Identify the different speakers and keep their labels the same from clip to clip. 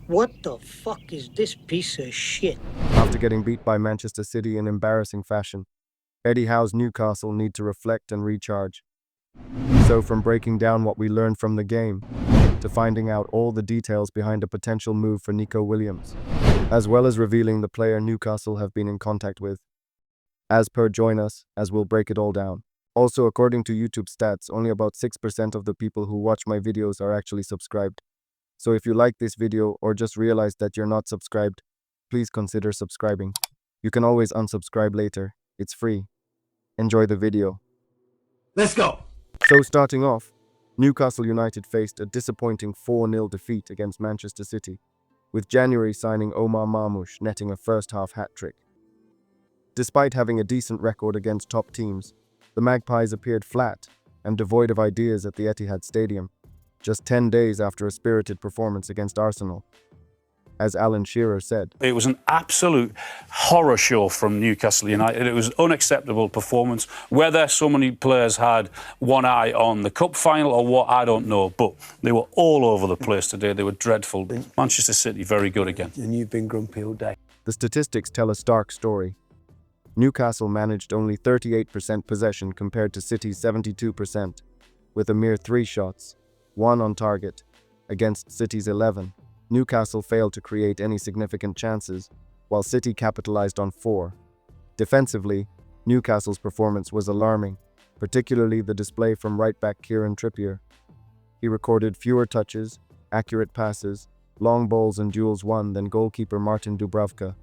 Speaker 1: What the fuck is this piece of shit?
Speaker 2: After getting beat by Manchester City in embarrassing fashion, Eddie Howe's Newcastle need to reflect and recharge. So from breaking down what we learned from the game, to finding out all the details behind a potential move for Nico Williams, as well as revealing the player Newcastle have been in contact with. As per, join us, as we'll break it all down. Also, according to YouTube stats, only about 6% of the people who watch my videos are actually subscribed. So if you like this video or just realized that you're not subscribed, please consider subscribing. You can always unsubscribe later. It's free. Enjoy the video.
Speaker 3: Let's go!
Speaker 2: So starting off, Newcastle United faced a disappointing 4-0 defeat against Manchester City, with January signing Omar Marmoush netting a first-half hat-trick. Despite having a decent record against top teams, the Magpies appeared flat and devoid of ideas at the Etihad Stadium, just 10 days after a spirited performance against Arsenal. As Alan Shearer said,
Speaker 4: "It was an absolute horror show from Newcastle United. It was an unacceptable performance. Whether so many players had one eye on the cup final or what, I don't know. But they were all over the place today. They were dreadful. Manchester City, very good again.
Speaker 3: And you've been grumpy all day.
Speaker 2: The statistics tell a stark story. Newcastle managed only 38% possession compared to City's 72%, with a mere 3 shots, 1 on target, against City's 11. Newcastle failed to create any significant chances, while City capitalized on 4. Defensively, Newcastle's performance was alarming, particularly the display from right-back Kieran Trippier. He recorded fewer touches, accurate passes, long balls and duels won than goalkeeper Martin Dubravka,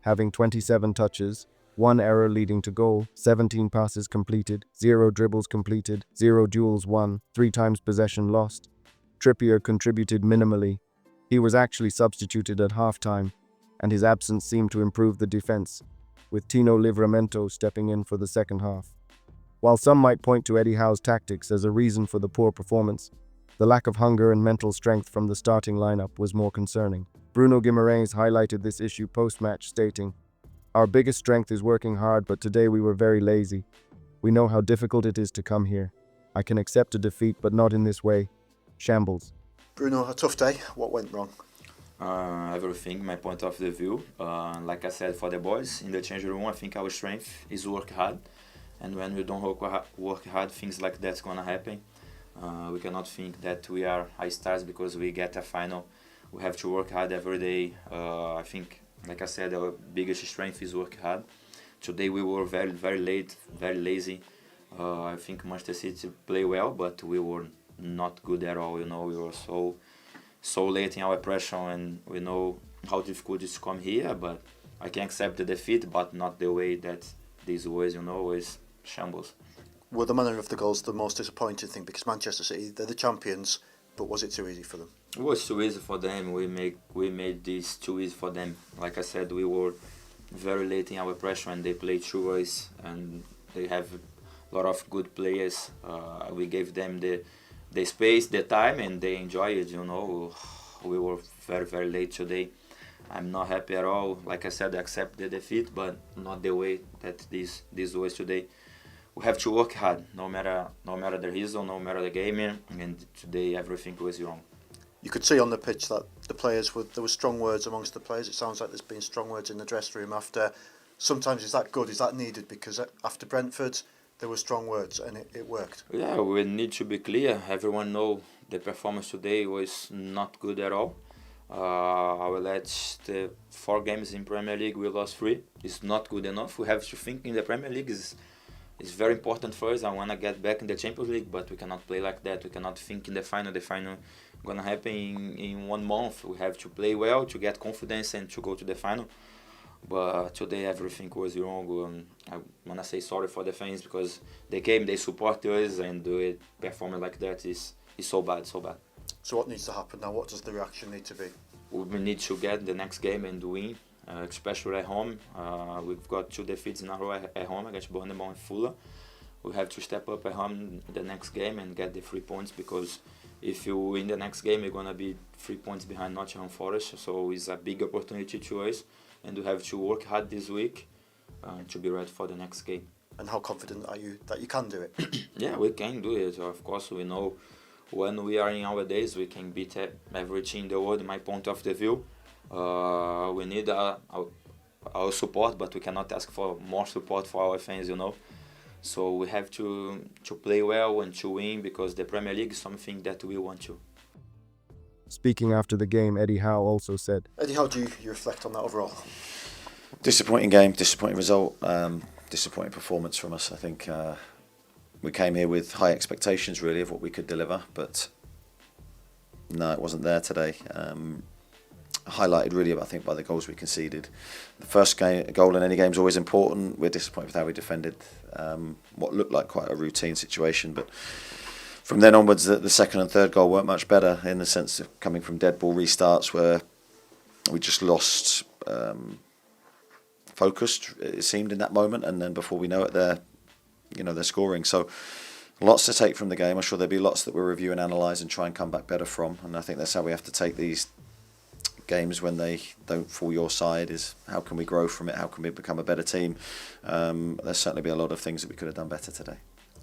Speaker 2: having 27 touches, 1 error leading to goal, 17 passes completed, 0 dribbles completed, 0 duels won, 3 times possession lost. Trippier contributed minimally. He was actually substituted at halftime, and his absence seemed to improve the defense, with Tyno Livramento stepping in for the second half. While some might point to Eddie Howe's tactics as a reason for the poor performance, the lack of hunger and mental strength from the starting lineup was more concerning. Bruno Guimaraes highlighted this issue post-match, stating, "Our biggest strength is working hard, but today we were very lazy. We know how difficult it is to come here. I can accept a defeat, but not in this way. Shambles."
Speaker 5: Bruno, a tough day. What went wrong?
Speaker 6: Everything, my point of the view. Like I said, for the boys in the change room, I think our strength is work hard. And when we don't work hard, things like that's gonna happen. We cannot think that we are high stars because we get a final. We have to work hard every day. I think, like I said, our biggest strength is work hard. Today we were very, very late, very lazy. I think Manchester City play well, but we were not good at all. You know, we were so late in our pressure, and we know how difficult it is to come here. But I can accept the defeat, but not the way that this was. You know, is shambles.
Speaker 5: Were the manner of the goals the most disappointing thing? Because Manchester City, they're the champions, but was it too easy for them?
Speaker 6: It was too easy for them. We made this too easy for them. Like I said, we were very late in our pressure, and they played through us, and they have a lot of good players. We gave them the space, the time, and they enjoy it. You know, we were very, very late today. I'm not happy at all. Like I said, I accept the defeat, but not the way that this was today. We have to work hard, no matter the reason, no matter the game, and today everything was wrong.
Speaker 5: You could see on the pitch that there were strong words amongst the players. It sounds like there's been strong words in the dressing room after. Sometimes is that good? Is that needed? Because after Brentford, there were strong words and it worked.
Speaker 6: Yeah, we need to be clear. Everyone know the performance today was not good at all. Our last 4 games in Premier League, we lost 3. It's not good enough. We have to think in the Premier League is very important for us. I want to get back in the Champions League, but we cannot play like that. We cannot think in the final. The final gonna happen in 1 month. We have to play well to get confidence and to go to the final. But today everything was wrong. I wanna say sorry for the fans because they came, they support us, and do performing like that is so bad, so bad.
Speaker 5: So what needs to happen now? What does the reaction need to be?
Speaker 6: We need to get the next game and win, especially at home. We've got 2 defeats in a row at home against Bournemouth and Fulham. We have to step up at home the next game and get the 3 points, because if you win the next game, you're gonna be 3 points behind Nottingham Forest. So it's a big opportunity to us, and we have to work hard this week to be ready for the next game.
Speaker 5: And how confident are you that you can do it?
Speaker 6: Yeah, we can do it. Of course, we know when we are in our days, we can beat every team in the world, in my point of the view. We need our support, but we cannot ask for more support for our fans, you know. So we have to play well and to win, because the Premier League is something that we want to.
Speaker 2: Speaking after the game, Eddie Howe also said,
Speaker 5: Eddie, how do you reflect on that overall?
Speaker 7: Disappointing game, disappointing result, disappointing performance from us. I think we came here with high expectations really of what we could deliver, but no, it wasn't there today. Highlighted really, I think, by the goals we conceded. The first goal in any game is always important. We're disappointed with how we defended what looked like quite a routine situation, but from then onwards, the second and third goal weren't much better, in the sense of coming from dead ball restarts where we just lost focus, it seemed, in that moment, and then before we know it, they're scoring. So lots to take from the game. I'm sure there'll be lots that we'll review and analyse and try and come back better from, and I think that's how we have to take these games when they don't fall your side, is how can we grow from it, how can we become a better team. There's certainly be a lot of things that we could have done better today.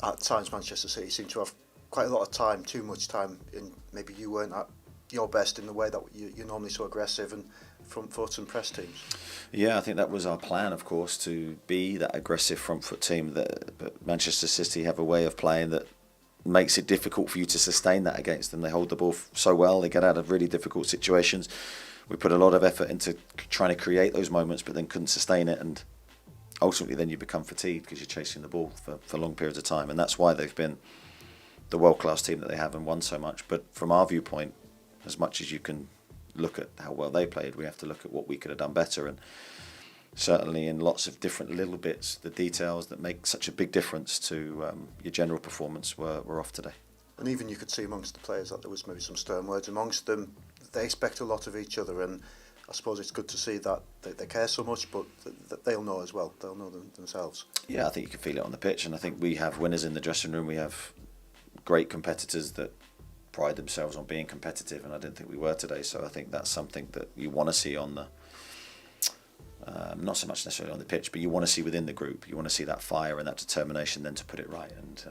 Speaker 7: At
Speaker 5: times Manchester City seemed to have quite a lot of time, too much time, and maybe you weren't at your best in the way that you're normally so aggressive and front foot and press teams.
Speaker 7: Yeah, I think that was our plan, of course, to be that aggressive front foot team. But Manchester City have a way of playing that makes it difficult for you to sustain that against them. They hold the ball so well, they get out of really difficult situations. We put a lot of effort into trying to create those moments, but then couldn't sustain it, and ultimately then you become fatigued because you're chasing the ball for long periods of time, and that's why they've been the world-class team that they have and won so much. But from our viewpoint, as much as you can look at how well they played, we have to look at what we could have done better, and certainly in lots of different little bits, the details that make such a big difference to your general performance were off today.
Speaker 5: And even you could see amongst the players that there was maybe some stern words amongst them. They expect a lot of each other, and I suppose it's good to see that they care so much, but that they'll know as well. They'll know themselves. Yeah,
Speaker 7: I think you can feel it on the pitch, and I think we have winners in the dressing room. We have great competitors that pride themselves on being competitive, and I didn't think we were today. So I think that's something that you want to see on the, not so much necessarily on the pitch, but you want to see within the group. You want to see that fire and that determination then to put it right. And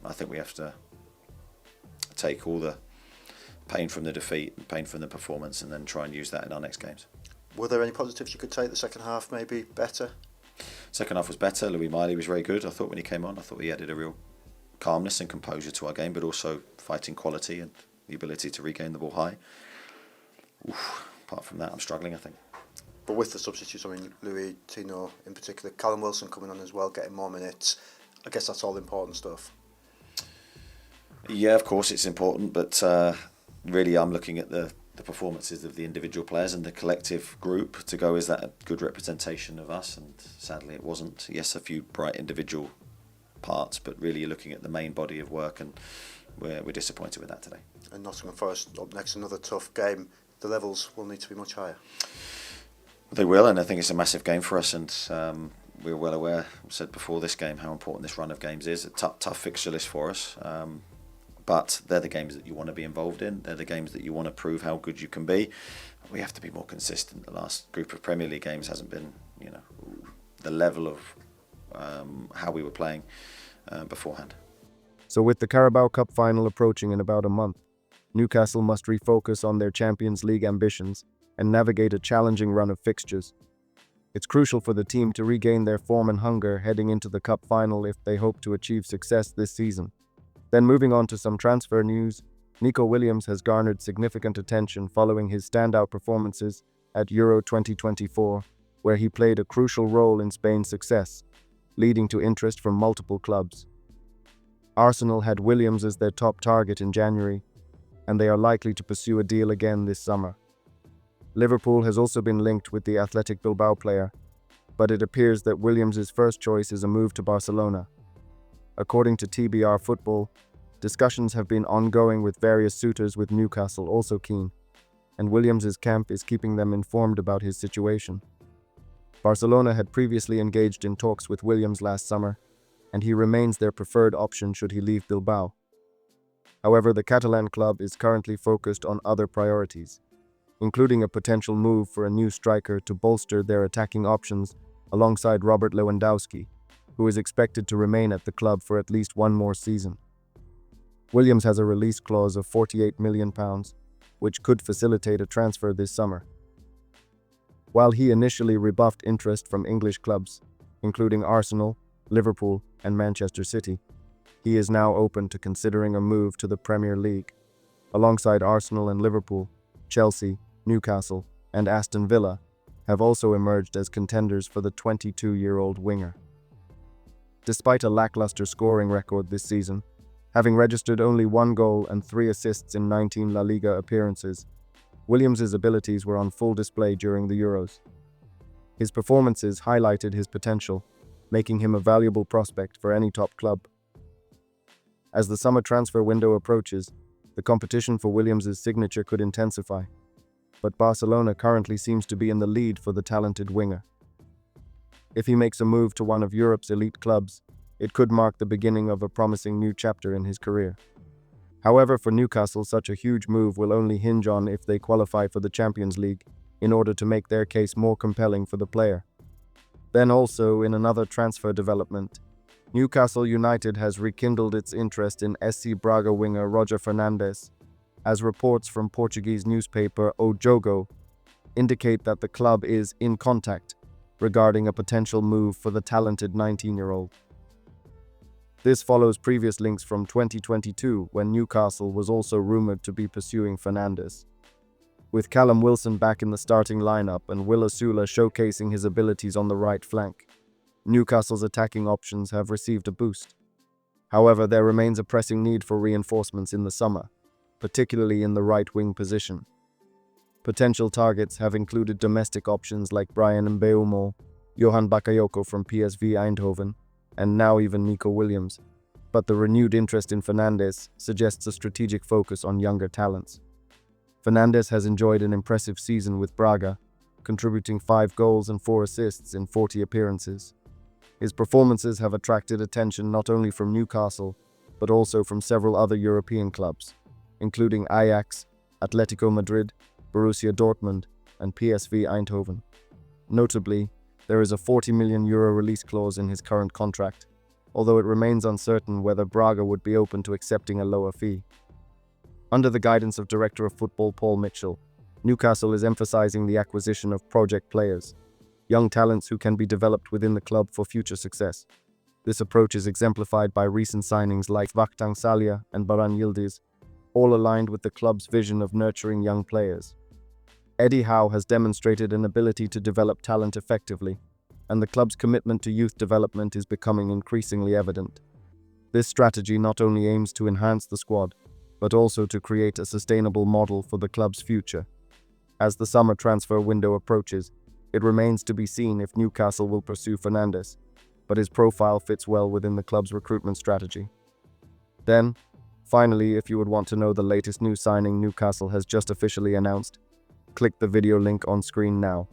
Speaker 7: I think we have to take all the pain from the defeat and pain from the performance and then try and use that in our next games.
Speaker 5: Were there any positives you could take? The second half maybe better?
Speaker 7: Second half was better. Louis Miley was very good. I thought when he came on, I thought he added a real calmness and composure to our game, but also fighting quality and the ability to regain the ball high. Apart from that, I'm struggling, I think.
Speaker 5: But with the substitutes, I mean, Louis, Tyno in particular, Callum Wilson coming on as well, getting more minutes, I guess that's all important stuff.
Speaker 7: Yeah, of course it's important, but really I'm looking at the performances of the individual players and the collective group to go, is that a good representation of us? And sadly it wasn't. Yes, a few bright individual parts, but really you're looking at the main body of work, and we're disappointed with that today.
Speaker 5: And Nottingham Forest up next, another tough game. The levels will need to be much higher.
Speaker 7: They will, and I think it's a massive game for us, and we're well aware, I said before this game, how important this run of games is. A tough fixture list for us. But they're the games that you want to be involved in. They're the games that you want to prove how good you can be. We have to be more consistent. The last group of Premier League games hasn't been, the level of how we were playing beforehand.
Speaker 2: So with the Carabao Cup final approaching in about a month, Newcastle must refocus on their Champions League ambitions and navigate a challenging run of fixtures. It's crucial for the team to regain their form and hunger heading into the Cup final if they hope to achieve success this season. Then moving on to some transfer news, Nico Williams has garnered significant attention following his standout performances at Euro 2024, where he played a crucial role in Spain's success, leading to interest from multiple clubs. Arsenal had Williams as their top target in January, and they are likely to pursue a deal again this summer. Liverpool has also been linked with the Athletic Bilbao player, but it appears that Williams' first choice is a move to Barcelona. According to TBR Football, discussions have been ongoing with various suitors, with Newcastle also keen, and Williams' camp is keeping them informed about his situation. Barcelona had previously engaged in talks with Williams last summer, and he remains their preferred option should he leave Bilbao. However, the Catalan club is currently focused on other priorities, including a potential move for a new striker to bolster their attacking options alongside Robert Lewandowski, who is expected to remain at the club for at least one more season. Williams has a release clause of £48 million, which could facilitate a transfer this summer. While he initially rebuffed interest from English clubs, including Arsenal, Liverpool, and Manchester City, he is now open to considering a move to the Premier League. Alongside Arsenal and Liverpool, Chelsea, Newcastle, and Aston Villa have also emerged as contenders for the 22-year-old winger. Despite a lackluster scoring record this season, having registered only 1 goal and 3 assists in 19 La Liga appearances, Williams' abilities were on full display during the Euros. His performances highlighted his potential, making him a valuable prospect for any top club. As the summer transfer window approaches, the competition for Williams' signature could intensify, but Barcelona currently seems to be in the lead for the talented winger. If he makes a move to one of Europe's elite clubs, it could mark the beginning of a promising new chapter in his career. However, for Newcastle, such a huge move will only hinge on if they qualify for the Champions League in order to make their case more compelling for the player. Then also, in another transfer development, Newcastle United has rekindled its interest in SC Braga winger Roger Fernandes, as reports from Portuguese newspaper O Jogo indicate that the club is in contact regarding a potential move for the talented 19-year-old. This follows previous links from 2022 when Newcastle was also rumored to be pursuing Fernandes. With Callum Wilson back in the starting lineup and Will Osula showcasing his abilities on the right flank, Newcastle's attacking options have received a boost. However, there remains a pressing need for reinforcements in the summer, particularly in the right wing position. Potential targets have included domestic options like Bryan Mbeumo, Johan Bakayoko from PSV Eindhoven, and now even Nico Williams, but the renewed interest in Fernandes suggests a strategic focus on younger talents. Fernandes has enjoyed an impressive season with Braga, contributing 5 goals and 4 assists in 40 appearances. His performances have attracted attention not only from Newcastle, but also from several other European clubs, including Ajax, Atletico Madrid, Borussia Dortmund, and PSV Eindhoven. Notably, there is a €40 million release clause in his current contract, although it remains uncertain whether Braga would be open to accepting a lower fee. Under the guidance of Director of Football Paul Mitchell, Newcastle is emphasizing the acquisition of project players, young talents who can be developed within the club for future success. This approach is exemplified by recent signings like Vakhtang Salia and Baran Yildiz, all aligned with the club's vision of nurturing young players. Eddie Howe has demonstrated an ability to develop talent effectively, and the club's commitment to youth development is becoming increasingly evident. This strategy not only aims to enhance the squad, but also to create a sustainable model for the club's future. As the summer transfer window approaches, it remains to be seen if Newcastle will pursue Fernandes, but his profile fits well within the club's recruitment strategy. Then, finally, if you would want to know the latest new signing Newcastle has just officially announced, click the video link on screen now.